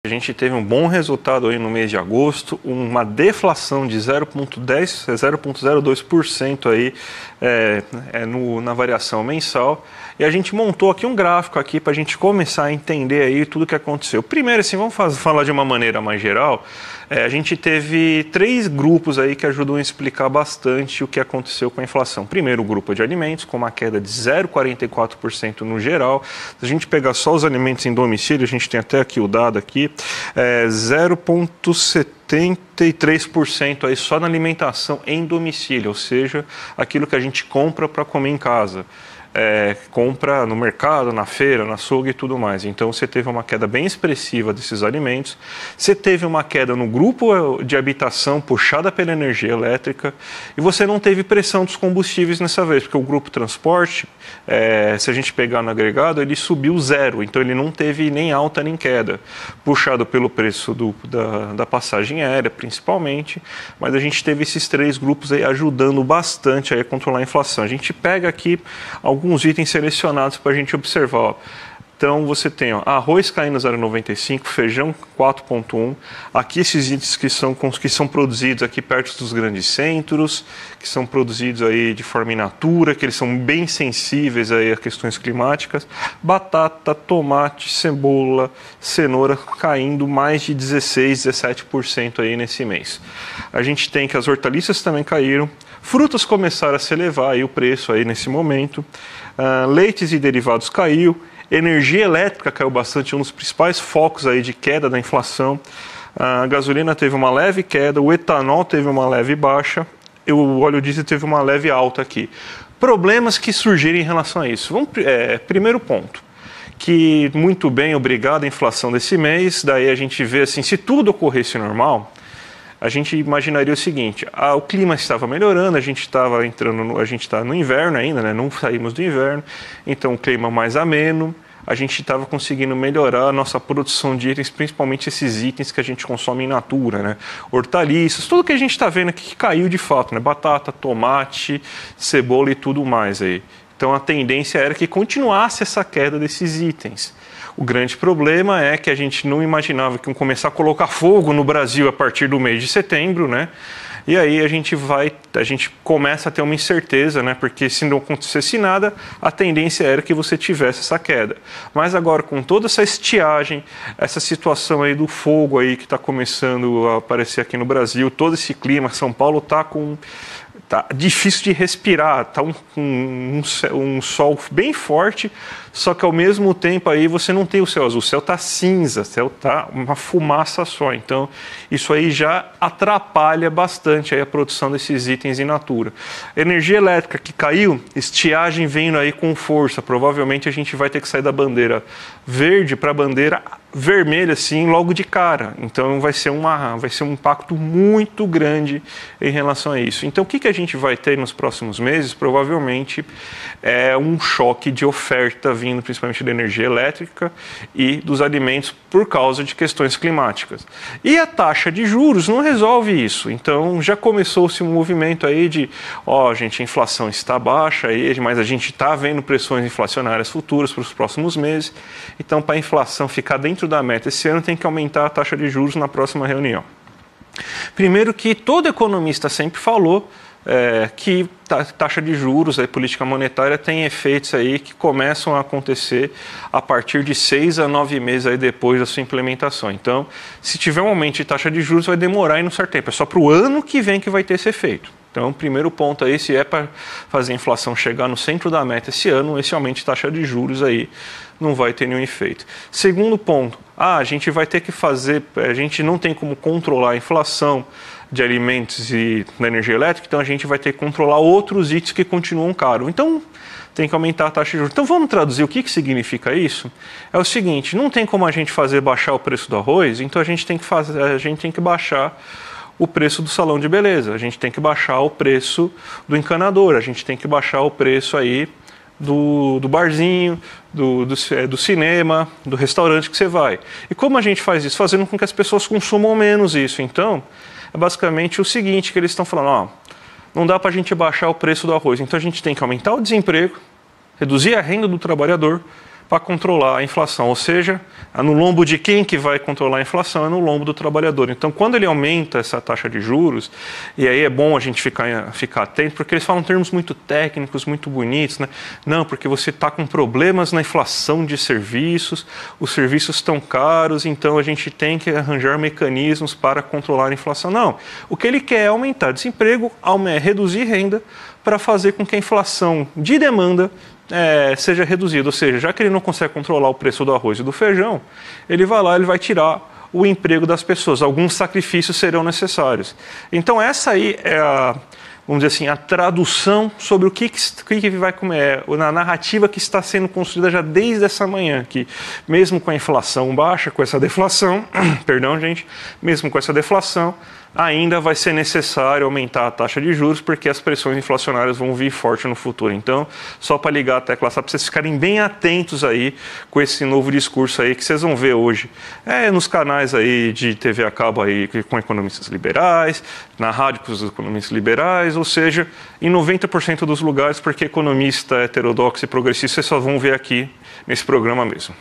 A gente teve um bom resultado aí no mês de agosto, uma deflação de 0,02% aí na variação mensal. E a gente montou aqui um gráfico aqui para a gente começar a entender aí tudo o que aconteceu. Primeiro, assim, vamos falar de uma maneira mais geral. A gente teve 3 grupos aí que ajudam a explicar bastante o que aconteceu com a inflação. Primeiro, o grupo de alimentos, com uma queda de 0,44% no geral. Se a gente pegar só os alimentos em domicílio, a gente tem até aqui o dado aqui, 0,73% aí só na alimentação em domicílio, ou seja, aquilo que a gente compra para comer em casa. Compra no mercado, na feira, na açougue e tudo mais. Então você teve uma queda bem expressiva desses alimentos. Você teve uma queda no grupo de habitação puxada pela energia elétrica e você não teve pressão dos combustíveis nessa vez, porque o grupo transporte, se a gente pegar no agregado, ele subiu 0, então ele não teve nem alta nem queda, puxado pelo preço da passagem aérea principalmente, mas a gente teve esses 3 grupos aí ajudando bastante aí a controlar a inflação. A gente pega aqui alguns itens selecionados para a gente observar. Ó. Então você tem arroz caindo 0,95, feijão 4,1. Aqui esses itens que são produzidos aqui perto dos grandes centros, que são produzidos aí de forma in natura, que eles são bem sensíveis aí a questões climáticas. Batata, tomate, cebola, cenoura caindo mais de 16, 17% aí nesse mês. A gente tem que as hortaliças também caíram. Frutas começaram a se elevar aí o preço aí nesse momento. Leites e derivados caiu. Energia elétrica caiu bastante, um dos principais focos aí de queda da inflação. A gasolina teve uma leve queda, o etanol teve uma leve baixa, e o óleo diesel teve uma leve alta aqui. Problemas que surgiram em relação a isso. Primeiro ponto, que muito bem, obrigado à inflação desse mês, daí a gente vê assim, se tudo ocorresse normal, a gente imaginaria o seguinte, o clima estava melhorando, a gente está no inverno ainda, né? Não saímos do inverno, então o clima mais ameno, a gente estava conseguindo melhorar a nossa produção de itens, principalmente esses itens que a gente consome in natura, né? Hortaliças, tudo que a gente está vendo aqui que caiu de fato, né? Batata, tomate, cebola e tudo mais aí. Então a tendência era que continuasse essa queda desses itens. O grande problema é que a gente não imaginava que iam começar a colocar fogo no Brasil a partir do mês de setembro, né? E aí a gente começa a ter uma incerteza, né? Porque se não acontecesse nada, a tendência era que você tivesse essa queda. Mas agora, com toda essa estiagem, essa situação aí do fogo aí que está começando a aparecer aqui no Brasil, todo esse clima, São Paulo tá difícil de respirar, tá um sol bem forte, só que ao mesmo tempo aí você não tem o céu azul, o céu tá cinza, o céu tá uma fumaça só, então isso aí já atrapalha bastante aí a produção desses itens in natura. Energia elétrica que caiu, estiagem vindo aí com força, provavelmente a gente vai ter que sair da bandeira verde para a bandeira vermelha assim logo de cara, então vai ser um impacto muito grande em relação a isso. Então o que a gente vai ter nos próximos meses? Provavelmente um choque de oferta vindo principalmente da energia elétrica e dos alimentos por causa de questões climáticas. E a taxa de juros não resolve isso, então já começou-se um movimento aí de, gente, a inflação está baixa aí, mas a gente está vendo pressões inflacionárias futuras para os próximos meses, então para a inflação ficar dentro da meta esse ano tem que aumentar a taxa de juros na próxima reunião. Primeiro que todo economista sempre falou que taxa de juros, política monetária tem efeitos aí que começam a acontecer a partir de 6 a 9 meses aí depois da sua implementação. Então, se tiver um aumento de taxa de juros vai demorar aí um certo tempo, é só para o ano que vem que vai ter esse efeito. Então, o primeiro ponto aí, se é para fazer a inflação chegar no centro da meta esse ano, esse aumento de taxa de juros aí não vai ter nenhum efeito. Segundo ponto, a gente vai ter que a gente não tem como controlar a inflação de alimentos e da energia elétrica, então a gente vai ter que controlar outros itens que continuam caros. Então, tem que aumentar a taxa de juros. Então, vamos traduzir o que significa isso? É o seguinte, não tem como a gente fazer baixar o preço do arroz, então a gente tem que baixar o preço do salão de beleza, a gente tem que baixar o preço do encanador, a gente tem que baixar o preço aí do barzinho, do cinema, do restaurante que você vai. E como a gente faz isso? Fazendo com que as pessoas consumam menos isso. Então, é basicamente o seguinte que eles estão falando, não dá para a gente baixar o preço do arroz, então a gente tem que aumentar o desemprego, reduzir a renda do trabalhador, para controlar a inflação. Ou seja, no lombo de quem que vai controlar a inflação? É no lombo do trabalhador. Então, quando ele aumenta essa taxa de juros, e aí é bom a gente ficar atento, porque eles falam termos muito técnicos, muito bonitos, né? Não, porque você está com problemas na inflação de serviços, os serviços estão caros, então a gente tem que arranjar mecanismos para controlar a inflação. Não, o que ele quer é aumentar desemprego, reduzir renda, para fazer com que a inflação de demanda seja reduzida. Ou seja, já que ele não consegue controlar o preço do arroz e do feijão, ele vai lá, ele vai tirar o emprego das pessoas. Alguns sacrifícios serão necessários. Então essa aí é vamos dizer assim, a tradução sobre o que vai comer, na narrativa que está sendo construída já desde essa manhã, que mesmo com a inflação baixa, com essa deflação, perdão, gente, mesmo com essa deflação, ainda vai ser necessário aumentar a taxa de juros, porque as pressões inflacionárias vão vir forte no futuro. Então, só para ligar a tecla, só para vocês ficarem bem atentos aí com esse novo discurso aí que vocês vão ver hoje nos canais aí de TV a cabo aí com economistas liberais, na rádio com os economistas liberais, ou seja, em 90% dos lugares, porque economista heterodoxo e progressista vocês só vão ver aqui nesse programa mesmo.